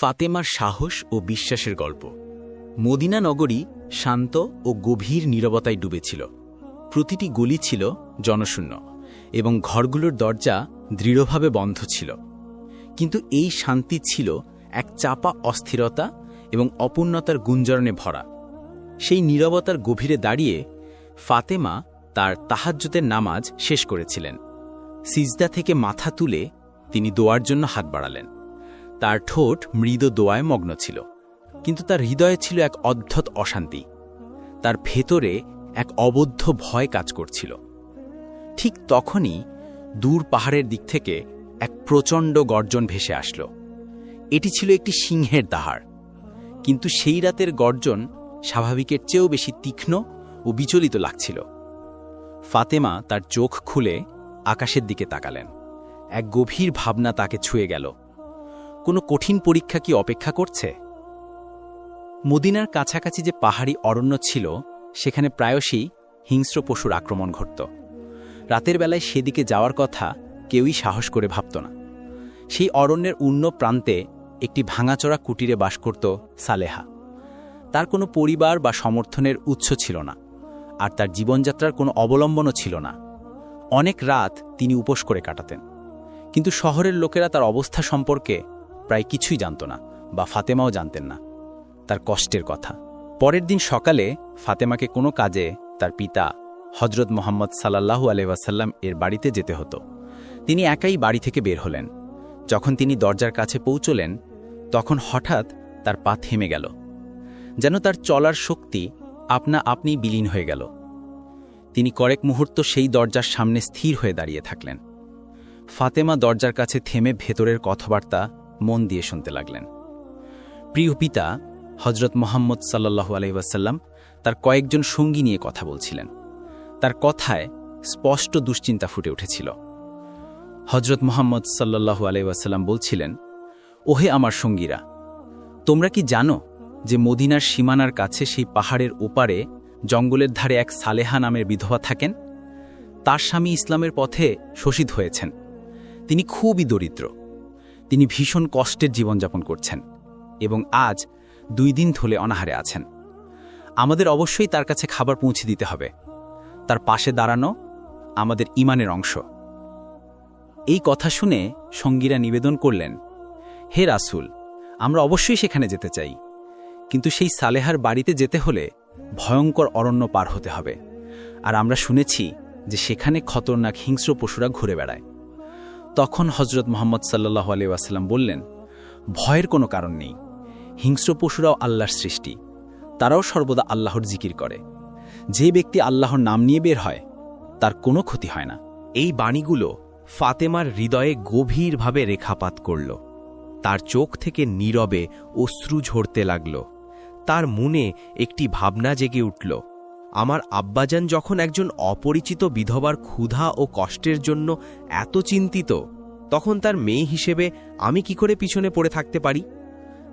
ফাতেমার সাহস ও বিশ্বাসের গল্প। মদিনা নগরী শান্ত ও গভীর নীরবতায় ডুবেছিল। প্রতিটি গলি ছিল জনশূন্য এবং ঘরগুলোর দরজা দৃঢ়ভাবে বন্ধ ছিল। কিন্তু এই শান্তি ছিল এক চাপা অস্থিরতা এবং অপূর্ণতার গুঞ্জরণে ভরা। সেই নীরবতার গভীরে দাঁড়িয়ে ফাতেমা তার তাহাজ্জুদের নামাজ শেষ করেছিলেন। সিজদা থেকে মাথা তুলে তিনি দোয়ার জন্য হাত বাড়ালেন। তার ঠোঁট মৃদু দোয়ায় মগ্ন ছিল, কিন্তু তার হৃদয়ে ছিল এক অদ্ভুত অশান্তি। তার ভেতরে এক অবদ্ধ ভয় কাজ করছিল। ঠিক তখনই দূর পাহাড়ের দিক থেকে এক প্রচণ্ড গর্জন ভেসে আসল। এটি ছিল একটি সিংহের দাহাড়, কিন্তু সেই রাতের গর্জন স্বাভাবিকের চেয়েও বেশি তীক্ষ্ণ ও বিচলিত লাগছিল। ফাতেমা তার চোখ খুলে আকাশের দিকে তাকালেন। এক গভীর ভাবনা তাকে ছুঁয়ে গেল। কোনো কঠিন পরীক্ষা কি অপেক্ষা করছে? মদিনার কাছাকাছি যে পাহাড়ি অরণ্য ছিল, সেখানে প্রায়শই হিংস্র পশুর আক্রমণ ঘটত। রাতের বেলায় সেদিকে যাওয়ার কথা কেউই সাহস করে ভাবত না। সেই অরণ্যের অন্য প্রান্তে একটি ভাঙাচোরা কুটিরে বাস করত সালেহা। তার কোনো পরিবার বা সমর্থনের উৎস ছিল না, আর তার জীবনযাত্রার কোনো অবলম্বনও ছিল না। অনেক রাত তিনি উপোস করে কাটাতেন, কিন্তু শহরের লোকেরা তার অবস্থা সম্পর্কে প্রায় কিছুই জানত না, বা ফাতেমাও জানতেন না তার কষ্টের কথা। পরের দিন সকালে ফাতেমাকে কোনো কাজে তার পিতা হজরত মোহাম্মদ সাল্লাল্লাহু আলাইহি ওয়াসাল্লাম এর বাড়িতে যেতে হতো। তিনি একাই বাড়ি থেকে বের হলেন। যখন তিনি দরজার কাছে পৌঁছলেন, তখন হঠাৎ তার পা থেমে গেল, যেন তার চলার শক্তি আপনা আপনি বিলীন হয়ে গেল। তিনি কয়েক মুহূর্ত সেই দরজার সামনে স্থির হয়ে দাঁড়িয়ে থাকলেন। ফাতেমা দরজার কাছে থেমে ভেতরের কথাবার্তা মন দিয়ে শুনতে লাগলেন। প্রিয় পিতা হজরত মোহাম্মদ সাল্লাল্লাহু আলাইহি ওয়াসাল্লাম তার কয়েকজন সঙ্গী নিয়ে কথা বলছিলেন। তার কথায় স্পষ্ট দুশ্চিন্তা ফুটে উঠেছিল। হজরত মোহাম্মদ সাল্লাল্লাহু আলাইহি ওয়াসাল্লাম বলছিলেন, ওহে আমার সঙ্গীরা, তোমরা কি জানো যে মদিনার সীমানার কাছে সেই পাহাড়ের ওপারে জঙ্গলের ধারে এক সালেহা নামের বিধবা থাকেন? তার স্বামী ইসলামের পথে শহীদ হয়েছেন। তিনি খুবই দরিদ্র। তিনি ভীষণ কষ্টের জীবনযাপন করছেন এবং আজ 2 দিন ধরে অনাহারে আছেন। আমাদের অবশ্যই তার কাছে খাবার পৌঁছে দিতে হবে। তার পাশে দাঁড়ানো আমাদের ঈমানের অংশ। এই কথা শুনে সঙ্গীরা নিবেদন করলেন, হে রাসূল, আমরা অবশ্যই সেখানে যেতে চাই, কিন্তু সেই সালেহার বাড়িতে যেতে হলে ভয়ঙ্কর অরণ্য পার হতে হবে, আর আমরা শুনেছি যে সেখানে খতরনাক হিংস্র পশুরা ঘুরে বেড়ায়। তখন হজরত মোহাম্মদ সাল্লাল্লাহু আলাইহি ওয়াসাল্লাম বললেন, ভয়ের কোনো কারণ নেই। হিংস্র পশুরাও আল্লাহর সৃষ্টি, তারাও সর্বদা আল্লাহর জিকির করে। যে ব্যক্তি আল্লাহর নাম নিয়ে বের হয়, তার কোনো ক্ষতি হয় না। এই বাণীগুলো ফাতেমার হৃদয়ে গভীরভাবে রেখাপাত করল। তার চোখ থেকে নীরবে অশ্রু ঝরতে লাগল। তার মনে একটি ভাবনা জেগে উঠল, আমার আব্বাজান যখন একজন অপরিচিত বিধবার ক্ষুধা ও কষ্টের জন্য এত চিন্তিত, তখন তার মেয়ে হিসেবে আমি কি করে পিছনে পড়ে থাকতে পারি?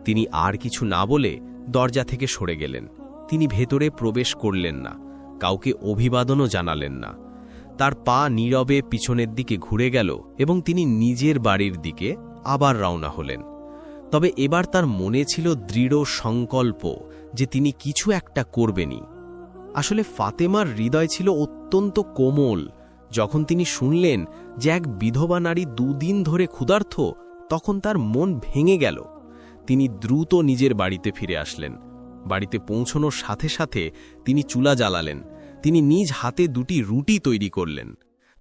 তিনি আর কিছু না বলে দরজা থেকে সরে গেলেন। তিনি ভেতরে প্রবেশ করলেন না, কাউকে অভিবাদনও জানালেন না। তার পা নীরবে পিছনের দিকে ঘুরে গেল এবং তিনি নিজের বাড়ির দিকে আবার রওনা হলেন। তবে এবার তার মনে ছিল দৃঢ় সংকল্প যে তিনি কিছু একটা করবেনই। আসলে ফাতেমার হৃদয় ছিল অত্যন্ত কোমল। যখন তিনি শুনলেন যে এক বিধবা নারী 2 দিন ধরে ক্ষুধার্ত, তখন তার মন ভেঙে গেল। তিনি দ্রুত নিজের বাড়িতে ফিরে আসলেন। বাড়িতে পৌঁছানোর সাথে সাথে তিনি চুলা জ্বালালেন। তিনি নিজ হাতে 2টি রুটি তৈরি করলেন।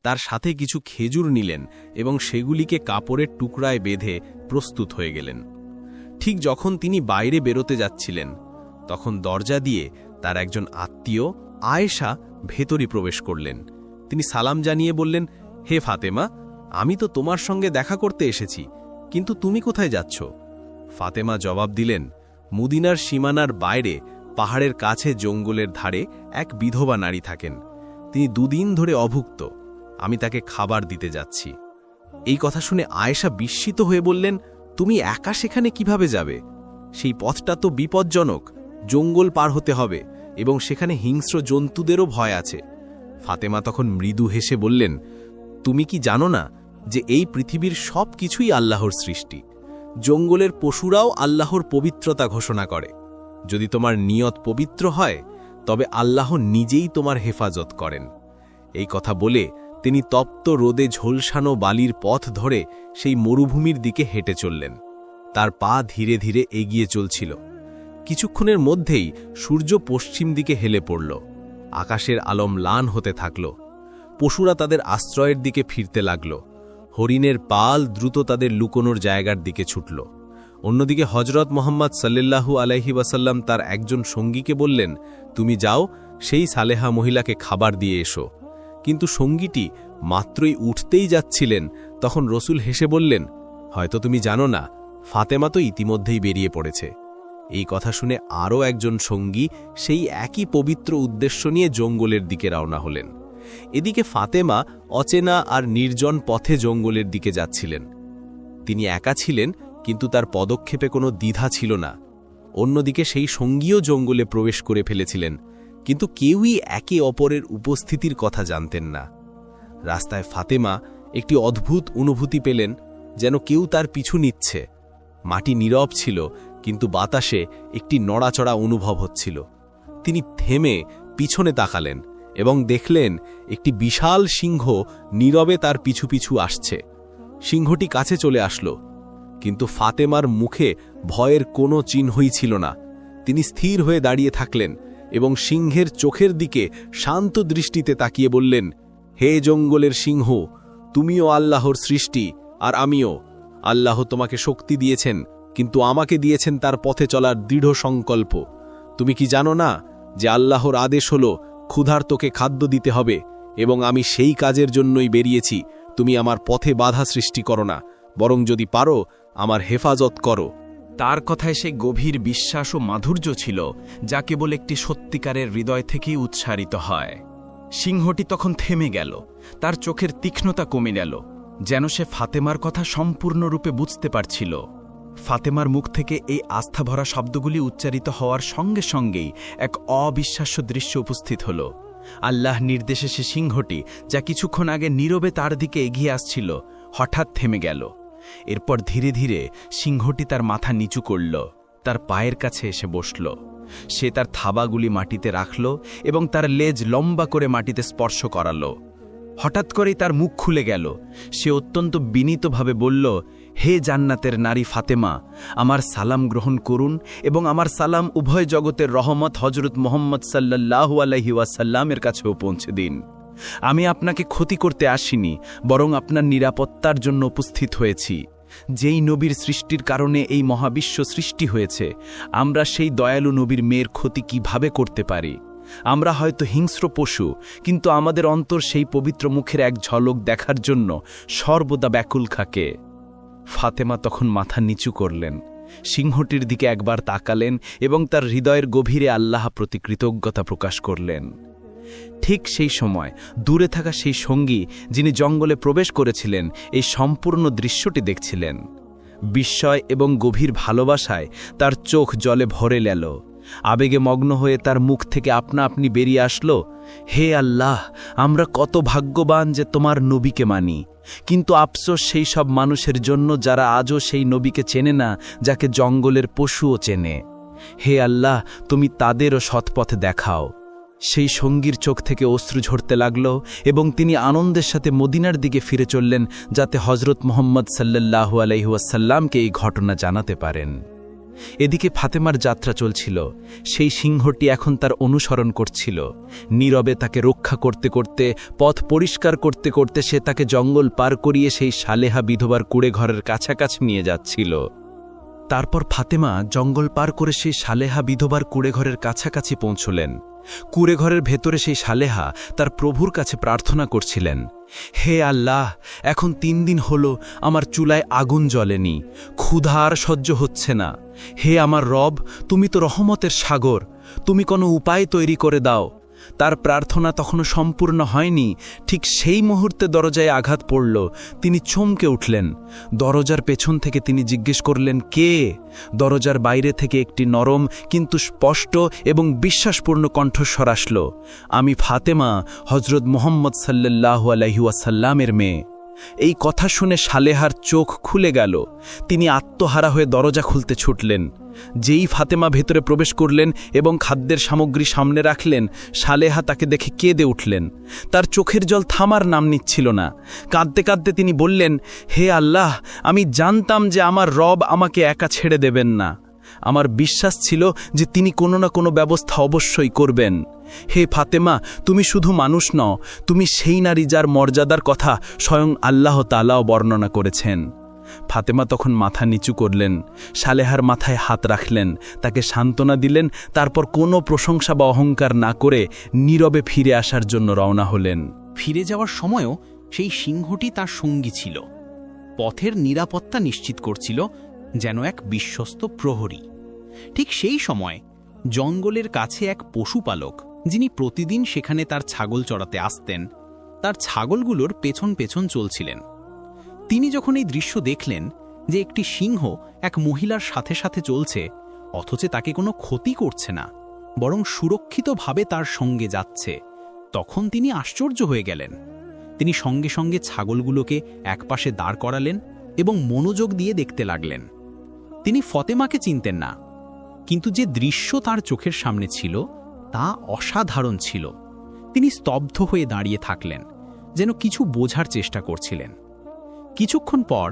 তার সাথে কিছু খেজুর নিলেন এবং সেগুলিকে কাপড়ের টুকরায় বেঁধে প্রস্তুত হয়ে গেলেন। ঠিক যখন তিনি বাইরে বেরোতে যাচ্ছিলেন, তখন দরজা দিয়ে তার একজন আত্মীয় আয়েশা ভেতরে প্রবেশ করলেন। তিনি সালাম জানিয়ে বললেন, হে ফাতেমা, আমি তো তোমার সঙ্গে দেখা করতে এসেছি, কিন্তু তুমি কোথায় যাচ্ছ? ফাতেমা জবাব দিলেন, মদিনার সীমানার বাইরে পাহাড়ের কাছে জঙ্গলের ধারে এক বিধবা নারী থাকেন। তিনি 2 দিন ধরে অভুক্ত। আমি তাকে খাবার দিতে যাচ্ছি। এই কথা শুনে আয়েশা বিস্মিত হয়ে বললেন, তুমি একা সেখানে কিভাবে যাবে? সেই পথটা তো বিপজ্জনক। জঙ্গল পার হতে হবে এবং সেখানে হিংস্র জন্তুদেরও ভয় আছে। ফাতেমা তখন মৃদু হেসে বললেন, তুমি কি জানো না যে এই পৃথিবীর সব কিছুই আল্লাহর সৃষ্টি? জঙ্গলের পশুরাও আল্লাহর পবিত্রতা ঘোষণা করে। যদি তোমার নিয়ত পবিত্র হয় তবে আল্লাহ নিজেই তোমার হেফাজত করেন। এই কথা বলে তিনি তপ্ত রোদে ঝলসানো বালির পথ ধরে সেই মরুভূমির দিকে হেঁটে চললেন। তার পা ধীরে ধীরে এগিয়ে চলছিল। কিছুক্ষণের মধ্যেই সূর্য পশ্চিম দিকে হেলে পড়ল। আকাশের আলো ম্লান হতে থাকল। পশুরা তাদের আশ্রয়ের দিকে ফিরতে লাগল। হরিণের পাল দ্রুত তাদের লুকোনোর জায়গার দিকে ছুটল। অন্যদিকে হজরত মোহাম্মদ সাল্লাল্লাহু আলাইহি ওয়াসাল্লাম তার একজন সঙ্গীকে বললেন, তুমি যাও, সেই সালেহা মহিলাকে খাবার দিয়ে এসো। কিন্তু সঙ্গীটি মাত্রই উঠতেই যাচ্ছিলেন, তখন রসুল হেসে বললেন, হয়তো তুমি জানো না, ফাতেমা তো ইতিমধ্যেই বেরিয়ে পড়েছে। এই কথা শুনে আরও একজন সঙ্গী সেই একই পবিত্র উদ্দেশ্য নিয়ে জঙ্গলের দিকে রওনা হলেন। এদিকে ফাতেমা অচেনা আর নির্জন পথে জঙ্গলের দিকে যাচ্ছিলেন। তিনি একা ছিলেন, কিন্তু তার পদক্ষেপে কোনো দ্বিধা ছিল না। অন্যদিকে সেই সঙ্গীও জঙ্গলে প্রবেশ করে ফেলেছিলেন, কিন্তু কেউই একে অপরের উপস্থিতির কথা জানতেন না। রাস্তায় ফাতেমা একটি অদ্ভুত অনুভূতি পেলেন, যেন কেউ তার পিছু নিচ্ছে। মাটি নীরব ছিল, কিন্তু বাতাসে একটি নড়াচড়া অনুভব হচ্ছিল। তিনি থেমে পিছনে তাকালেন এবং দেখলেন একটি বিশাল সিংহ নীরবে তার পিছু পিছু আসছে। সিংহটি কাছে চলে আসলো, কিন্তু ফাতেমার মুখে ভয়ের কোনো চিহ্নই ছিল না। তিনি স্থির হয়ে দাঁড়িয়ে থাকলেন এবং সিংহের চোখের দিকে শান্ত দৃষ্টিতে তাকিয়ে বললেন, হে জঙ্গলের সিংহ, তুমিও আল্লাহর সৃষ্টি আর আমিও। আল্লাহ তোমাকে শক্তি দিয়েছেন, কিন্তু আমাকে দিয়েছেন তার পথে চলার দৃঢ় সংকল্প। তুমি কি জানো না যে আল্লাহর আদেশ হলো ক্ষুধার্তকে খাদ্য দিতে হবে, এবং আমি সেই কাজের জন্যই বেরিয়েছি। তুমি আমার পথে বাধা সৃষ্টি করো না, বরং যদি পারো আমার হেফাজত করো। তার কথায় সে গভীর বিশ্বাস ও মাধুর্য ছিল, যা কেবল একটি সত্যিকারের হৃদয় থেকেই উৎসারিত হয়। সিংহটি তখন থেমে গেল, তার চোখের তীক্ষ্ণতা কমে গেল, যেন সে ফাতেমার কথা সম্পূর্ণরূপে বুঝতে পারছিল। ফাতেমার মুখ থেকে এই আস্থাভরা শব্দগুলি উচ্চারিত হওয়ার সঙ্গে সঙ্গেই এক অবিশ্বাস্য দৃশ্য উপস্থিত হল। আল্লাহ নির্দেশে সে সিংহটি, যা কিছুক্ষণ আগে নীরবে তার দিকে এগিয়ে আসছিল, হঠাৎ থেমে গেল। এরপর ধীরে ধীরে সিংহটি তার মাথা নিচু করল, তার পায়ের কাছে এসে বসল। সে তার থাবাগুলি মাটিতে রাখল এবং তার লেজ লম্বা করে মাটিতে স্পর্শ করাল। হঠাৎ করেই তার মুখ খুলে গেল। সে অত্যন্ত বিনীতভাবে বলল, হে জান্নাতের নারী ফাতেমা, আমার সালাম গ্রহণ করুন এবং আমার সালাম উভয় জগতের রহমত হজরত মোহাম্মদ সাল্লাল্লাহু আলাইহি ওয়াসাল্লামের কাছেও পৌঁছে দিন। আমি আপনাকে ক্ষতি করতে আসিনি, বরং আপনার নিরাপত্তার জন্য উপস্থিত হয়েছি। যেই নবীর সৃষ্টির কারণে এই মহাবিশ্ব সৃষ্টি হয়েছে, আমরা সেই দয়ালু নবীর মেয়ের ক্ষতি কিভাবে করতে পারি? আমরা হয়তো হিংস্র পশু, কিন্তু আমাদের অন্তর সেই পবিত্র মুখের এক ঝলক দেখার জন্য সর্বদা ব্যাকুল থাকে। ফাতেমা তখন মাথা নিচু করলেন, সিংহটির দিকে একবার তাকালেন এবং তার হৃদয়ের গভীরে আল্লাহ প্রতি কৃতজ্ঞতা প্রকাশ করলেন। ঠিক সেই সময় দূরে থাকা সেই সঙ্গী, যিনি জঙ্গলে প্রবেশ করেছিলেন, এই সম্পূর্ণ দৃশ্যটি দেখছিলেন। বিস্ময় এবং গভীর ভালোবাসায় তার চোখ জলে ভরে গেল। আবেগে মগ্ন হয়ে তার মুখ থেকে আপনা আপনি বেরিয়ে আসলো, হে আল্লাহ, আমরা কত ভাগ্যবান যে তোমার নবীকে মানি। কিন্তু আফসোস সেই সব মানুষের জন্য যারা আজও সেই নবীকে চেনে না, যাকে জঙ্গলের পশুও চেনে। হে আল্লাহ, তুমি তাদেরও সৎপথে দেখাও। সেই সঙ্গীর চোখ থেকে অশ্রু ঝরতে লাগল এবং তিনি আনন্দের সাথে মদিনার দিকে ফিরে চললেন, যাতে হজরত মোহাম্মদ সাল্লাল্লাহু আলাইহি ওয়াসাল্লামকে এই ঘটনা জানাতে পারেন। এদিকে ফাতেমার যাত্রা চলছিল। সেই সিংহটি এখন তার অনুসরণ করছিল। নীরবে তাকে রক্ষা করতে করতে, পথ পরিষ্কার করতে করতে সে তাকে জঙ্গল পার করিয়ে সেই সালেহা বিধবার কুড়েঘরের কাছাকাছি নিয়ে যাচ্ছিল। তারপর ফাতেমা জঙ্গল পার করে সেই সালেহা বিধবার কুড়েঘরের কাছাকাছি পৌঁছলেন। কুড়েঘরের ভেতরে সেই সালেহা তার প্রভুর কাছে প্রার্থনা করছিলেন, হে আল্লাহ, এখন 3 দিন হলো আমার চুলায় আগুন জ্বলেনি, ক্ষুধা আর সহ্য হচ্ছে না। হে আমার রব, তুমি তো রহমতের সাগর, তুমি কোনো উপায় তৈরি করে দাও। তার প্রার্থনা তখনও সম্পূর্ণ হয়নি। ঠিক সেই মুহূর্তে দরজায় আঘাত পড়ল। তিনি চমকে উঠলেন। দরজার পেছন থেকে তিনি জিজ্ঞেস করলেন, কে? দরজার বাইরে থেকে একটি নরম কিন্তু স্পষ্ট এবং বিশ্বাসপূর্ণ কণ্ঠস্বর আসল, আমি ফাতেমা, হজরত মোহাম্মদ সাল্লাল্লাহু আলাইহি ওয়াসাল্লামের মেয়ে। এই কথা শুনে সালেহার চোখ খুলে গেল। তিনি আত্মহারা হয়ে দরজা খুলতে ছুটলেন। যেই ফাতেমা ভেতরে প্রবেশ করলেন এবং খাদ্যের সামগ্রী সামনে রাখলেন, সালেহা তাকে দেখে কেঁদে উঠলেন। তার চোখের জল থামার নাম নিচ্ছিল না। কাঁদতে কাঁদতে তিনি বললেন, হে আল্লাহ, আমি জানতাম যে আমার রব আমাকে একা ছেড়ে দেবেন না। আমার বিশ্বাস ছিল যে তিনি কোনো না কোনো ব্যবস্থা অবশ্যই করবেন। হে ফাতেমা, তুমি শুধু মানুষ নও, তুমি সেই নারী যার মর্যাদার কথা স্বয়ং আল্লাহ তাআলাও বর্ণনা করেছেন। ফাতেমা তখন মাথা নিচু করলেন, সালেহার মাথায় হাত রাখলেন, তাকে সান্ত্বনা দিলেন, তারপর কোনো প্রশংসা বা অহংকার না করে নীরবে ফিরে আসার জন্য রওনা হলেন। ফিরে যাওয়ার সময়ও সেই সিংহটি তার সঙ্গী ছিল। পথের নিরাপত্তা নিশ্চিত করছিল যেন এক বিশ্বস্ত প্রহরী। ঠিক সেই সময় জঙ্গলের কাছে এক পশুপালক, যিনি প্রতিদিন সেখানে তার ছাগল চড়াতে আসতেন, তার ছাগলগুলোর পেছন পেছন চলছিলেন। তিনি যখন এই দৃশ্য দেখলেন যে একটি সিংহ এক মহিলার সাথে সাথে চলছে, অথচ তাকে কোনো ক্ষতি করছে না, বরং সুরক্ষিতভাবে তার সঙ্গে যাচ্ছে, তখন তিনি আশ্চর্য হয়ে গেলেন। তিনি সঙ্গে সঙ্গে ছাগলগুলোকে একপাশে দাঁড় করালেন এবং মনোযোগ দিয়ে দেখতে লাগলেন। তিনি ফতেমাকে চিনতেন না, কিন্তু যে দৃশ্য তার চোখের সামনে ছিল তা অসাধারণ ছিল। তিনি স্তব্ধ হয়ে দাঁড়িয়ে থাকলেন, যেন কিছু বোঝার চেষ্টা করছিলেন। কিছুক্ষণ পর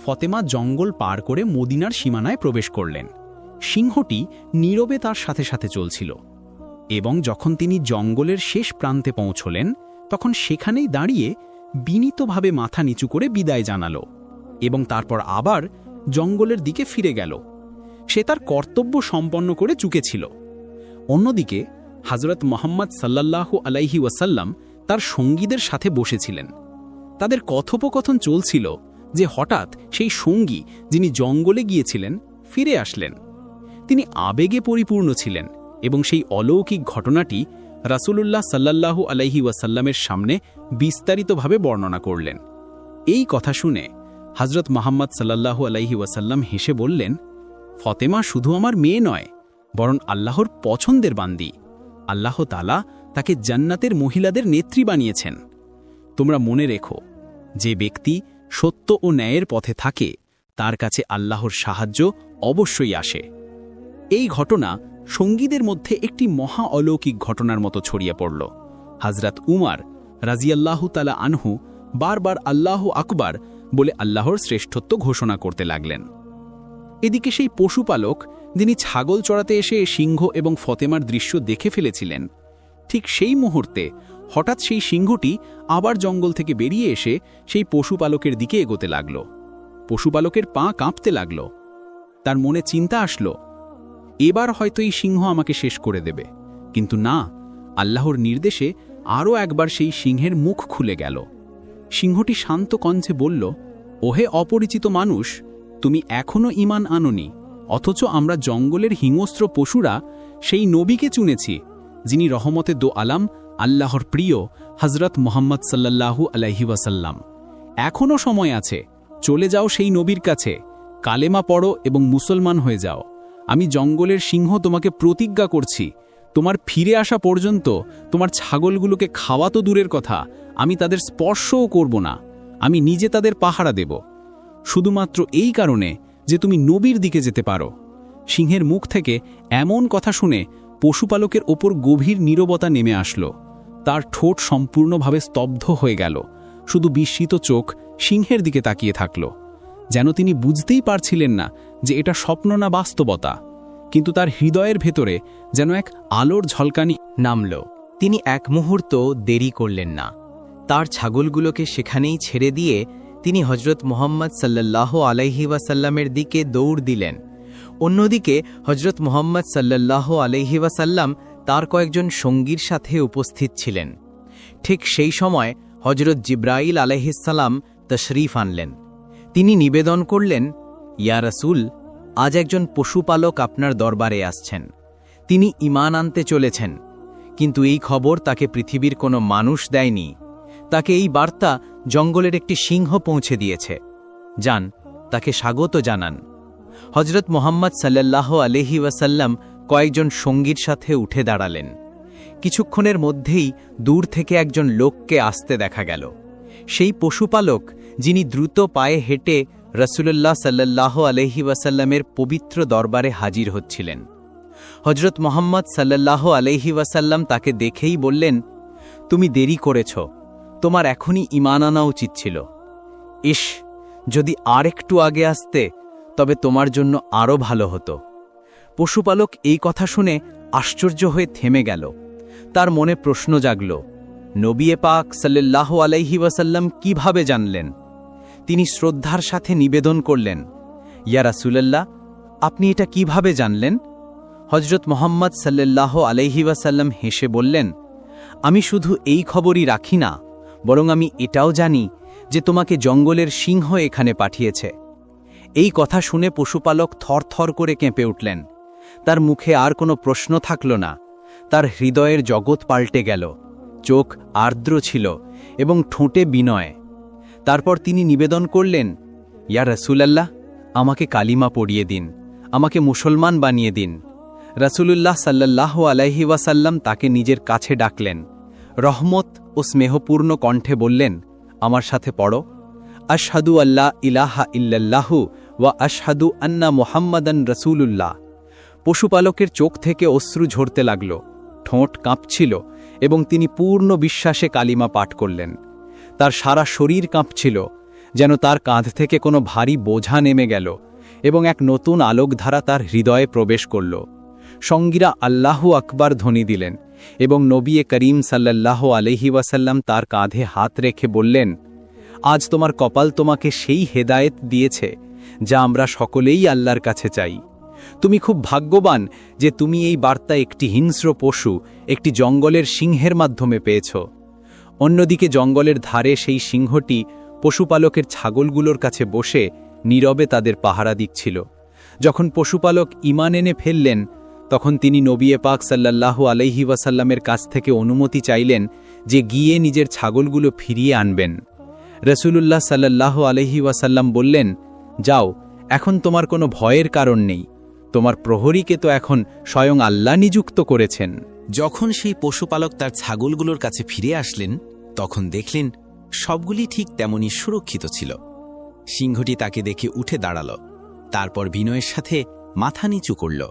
ফতেমা জঙ্গল পার করে মদিনার সীমানায় প্রবেশ করলেন। সিংহটি নীরবে তার সাথে সাথে চলছিল, এবং যখন তিনি জঙ্গলের শেষ প্রান্তে পৌঁছলেন, তখন সেখানেই দাঁড়িয়ে বিনীতভাবে মাথা নিচু করে বিদায় জানালো এবং তারপর আবার জঙ্গলের দিকে ফিরে গেল। সে তার কর্তব্য সম্পন্ন করে চুকেছিল। অন্যদিকে হযরত মুহাম্মদ সাল্লাল্লাহু আলাইহি ওয়াসাল্লাম তার সঙ্গীদের সাথে বসেছিলেন। তাদের কথোপকথন চলছিল যে হঠাৎ সেই সঙ্গী, যিনি জঙ্গলে গিয়েছিলেন, ফিরে আসলেন। তিনি আবেগে পরিপূর্ণ ছিলেন এবং সেই অলৌকিক ঘটনাটি রাসূলুল্লাহ সাল্লাল্লাহু আলাইহি ওয়াসাল্লামের সামনে বিস্তারিতভাবে বর্ণনা করলেন। এই কথা শুনে হযরত মুহাম্মদ সাল্লাল্লাহু আলাইহি ওয়াসাল্লাম হেসে বললেন, ফতেমা শুধু আমার মেয়ে নয়, বরং আল্লাহর পছন্দের বান্দি। আল্লাহ তাআলা তাকে জান্নাতের মহিলাদের নেত্রী বানিয়েছেন। তোমরা মনে রেখো, যে ব্যক্তি সত্য ও ন্যায়ের পথে থাকে তার কাছে আল্লাহর সাহায্য অবশ্যই আসে। এই ঘটনা সঙ্গীদের মধ্যে একটি মহা অলৌকিক ঘটনার মতো ছড়িয়ে পড়ল। হযরত উমর রাদিয়াল্লাহু তাআলা আনহু বারবার আল্লাহু আকবার বলে আল্লাহর শ্রেষ্ঠত্ব ঘোষণা করতে লাগলেন। এদিকে সেই পশুপালক, যিনি ছাগল চড়াতে এসে সিংহ এবং ফতেমার দৃশ্য দেখে ফেলেছিলেন, ঠিক সেই মুহূর্তে হঠাৎ সেই সিংহটি আবার জঙ্গল থেকে বেরিয়ে এসে সেই পশুপালকের দিকে এগোতে লাগল। পশুপালকের পা কাঁপতে লাগল। তার মনে চিন্তা আসলো, এবার হয়তো এই সিংহ আমাকে শেষ করে দেবে। কিন্তু না, আল্লাহর নির্দেশে আরও একবার সেই সিংহের মুখ খুলে গেল। সিংহটি শান্ত কণ্ঠে বলল, ওহে অপরিচিত মানুষ, তুমি এখনও ঈমান আনোনি, অথচ আমরা জঙ্গলের হিংস্র পশুরা সেই নবীকে চুনেছি, যিনি রহমতে দো আলাম, আল্লাহর প্রিয় হযরত মুহাম্মদ সাল্লাল্লাহু আলাইহি ওয়াসাল্লাম। এখনও সময় আছে, চলে যাও সেই নবীর কাছে, কালেমা পড়ো এবং মুসলমান হয়ে যাও। আমি জঙ্গলের সিংহ তোমাকে প্রতিজ্ঞা করছি, তোমার ফিরে আসা পর্যন্ত তোমার ছাগলগুলোকে খাওয়া তো দূরের কথা, আমি তাদের স্পর্শও করব না। আমি নিজে তাদের পাহারা দেব, শুধুমাত্র এই কারণে যে তুমি নবীর দিকে যেতে পারো। সিংহের মুখ থেকে এমন কথা শুনে পশুপালকের ওপর গভীর নীরবতা নেমে আসলো। তার ঠোঁট সম্পূর্ণভাবে স্তব্ধ হয়ে গেল, শুধু বিস্মিত চোখ সিংহের দিকে তাকিয়ে থাকল, যেন তিনি বুঝতেই পারছিলেন না যে এটা স্বপ্ন না বাস্তবতা। কিন্তু তার হৃদয়ের ভেতরে যেন এক আলোর ঝলকানি নামল। তিনি এক মুহূর্ত দেরি করলেন না। তার ছাগলগুলোকে সেখানেই ছেড়ে দিয়ে তিনি হযরত মুহাম্মদ সাল্লাল্লাহু আলাইহি ওয়াসাল্লামের দিকে দৌড় দিলেন। অন্যদিকে হযরত মুহাম্মদ সাল্লাল্লাহু আলাইহি ওয়াসাল্লাম তার কয়েকজন সঙ্গীর সাথে উপস্থিত ছিলেন। ঠিক সেই সময় হযরত জিবরাইল আলাইহিস সালাম তশরিফ আনলেন। তিনি নিবেদন করলেন, ইয়া রাসূল, আজ একজন পশুপালক আপনার দরবারে আসছেন। তিনি ঈমান আনতে চলেছেন, কিন্তু এই খবর তাকে পৃথিবীর কোনো মানুষ দেয়নি। তাকে এই বার্তা জঙ্গলের একটি সিংহ পৌঁছে দিয়েছে। যান, তাকে স্বাগত জানান। হযরত মুহাম্মদ সাল্লাল্লাহু আলাইহি ওয়াসাল্লাম কয়েকজন সঙ্গীর সাথে উঠে দাঁড়ালেন। কিছুক্ষণের মধ্যেই দূর থেকে একজন লোককে আসতে দেখা গেল। সেই পশুপালক, যিনি দ্রুত পায়ে হেঁটে রাসূলুল্লাহ সাল্লাল্লাহু আলাইহি ওয়াসাল্লামের পবিত্র দরবারে হাজির হচ্ছিলেন। হযরত মুহাম্মদ সাল্লাল্লাহু আলাইহি ওয়াসাল্লাম তাকে দেখেই বললেন, তুমি দেরি করেছ, তোমার এখনই ঈমান আনা উচিত ছিল। ইস, যদি আর একটু আগে আসতে তবে তোমার জন্য আরও ভালো হতো। পশুপালক এই কথা শুনে আশ্চর্য হয়ে থেমে গেল। তার মনে প্রশ্ন জাগল, নবী পাক সাল্লাল্লাহু আলাইহি ওয়াসাল্লাম কিভাবে জানলেন? তিনি শ্রদ্ধার সাথে নিবেদন করলেন, ইয়া রাসূলুল্লাহ, আপনি এটা কিভাবে জানলেন? হযরত মুহাম্মদ সাল্লাল্লাহু আলাইহি ওয়াসাল্লাম হেসে বললেন, আমি শুধু এই খবরই রাখি না, বরং আমি এটাও জানি যে তোমাকে জঙ্গলের সিংহ এখানে পাঠিয়েছে। এই কথা শুনে পশুপালক থরথর করে কেঁপে উঠলেন। তার মুখে আর কোনো প্রশ্ন থাকল না। তার হৃদয়ের জগৎ পাল্টে গেল। চোখ আর্দ্র ছিল এবং ঠোঁটে বিনয়। তারপর তিনি নিবেদন করলেন, ইয়া রাসূলুল্লাহ, আমাকে কালিমা পড়িয়ে দিন, আমাকে মুসলমান বানিয়ে দিন। রাসূলুল্লাহ সাল্লাল্লাহু আলাইহি ওয়াসাল্লাম তাকে নিজের কাছে ডাকলেন। রহমত ও স্নেহপূর্ণ কণ্ঠে বললেন, আমার সাথে পড়ো, আশহাদু আল্লা ইলাহা ইল্লাল্লাহু ওয়া আশহাদু আন্না মুহাম্মাদান রাসূলুল্লাহ। পশুপালকের চোখ থেকে অশ্রু ঝরতে লাগল, ঠোঁট কাঁপছিল এবং তিনি পূর্ণ বিশ্বাসে কালিমা পাঠ করলেন। তার সারা শরীর কাঁপছিল, যেন তার কাঁধ থেকে কোনো ভারী বোঝা নেমে গেল এবং এক নতুন আলোকধারা তার হৃদয়ে প্রবেশ করল। সঙ্গীরা আল্লাহু আকবার ধ্বনি দিলেন এবং নবী করিম সাল্লাল্লাহু আলাইহি ওয়াসাল্লাম তার কাঁধে হাত রেখে বললেন, আজ তোমার কপাল তোমাকে সেই হেদায়েত দিয়েছে যা আমরা সকলেই আল্লাহর কাছে চাই। তুমি খুব ভাগ্যবান যে তুমি এই বার্তা একটি হিংস্র পশু, একটি জঙ্গলের সিংহের মাধ্যমে পেয়েছ। অন্যদিকে জঙ্গলের ধারে সেই সিংহটি পশুপালকের ছাগলগুলোর কাছে বসে নীরবে তাদের পাহারা দিচ্ছিল। যখন পশুপালক ঈমান এনে ফেললেন, তখন তিনি নবী পাক সাল্লাল্লাহু আলাইহি ওয়াসাল্লামের কাছ থেকে অনুমতি চাইলেন যে গিয়ে নিজের ছাগলগুলো ফিরিয়ে আনবেন। রাসূলুল্লাহ সাল্লাল্লাহু আলাইহি ওয়াসাল্লাম বললেন, যাও, এখন তোমার কোনো ভয়ের কারণ নেই, তোমার প্রহরীকে তো এখন স্বয়ং আল্লাহ নিযুক্ত করেছেন। যখন সেই পশুপালক তার ছাগলগুলোর কাছে ফিরে আসলেন, তখন দেখলেন সবগুলি ঠিক তেমনই সুরক্ষিত ছিল। সিংহটি তাকে দেখে উঠে দাঁড়াল, তারপর বিনয়ের সাথে মাথা নিচু করল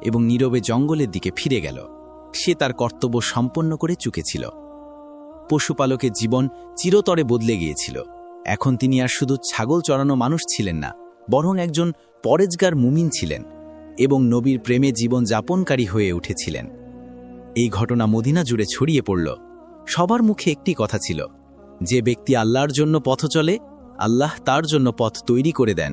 এবং নীরবে জঙ্গলের দিকে ফিরে গেল। সে তার কর্তব্য সম্পন্ন করে চুকেছিল। পশুপালকের জীবন চিরতরে বদলে গিয়েছিল। এখন তিনি আর শুধু ছাগল চড়ানো মানুষ ছিলেন না, বরং একজন পরেজগার মুমিন ছিলেন এবং নবীর প্রেমে জীবন যাপনকারী হয়ে উঠেছিলেন। এই ঘটনা মদিনা জুড়ে ছড়িয়ে পড়ল। সবার মুখে একটি কথা ছিল, যে ব্যক্তি আল্লাহর জন্য পথ চলে, আল্লাহ তার জন্য পথ তৈরি করে দেন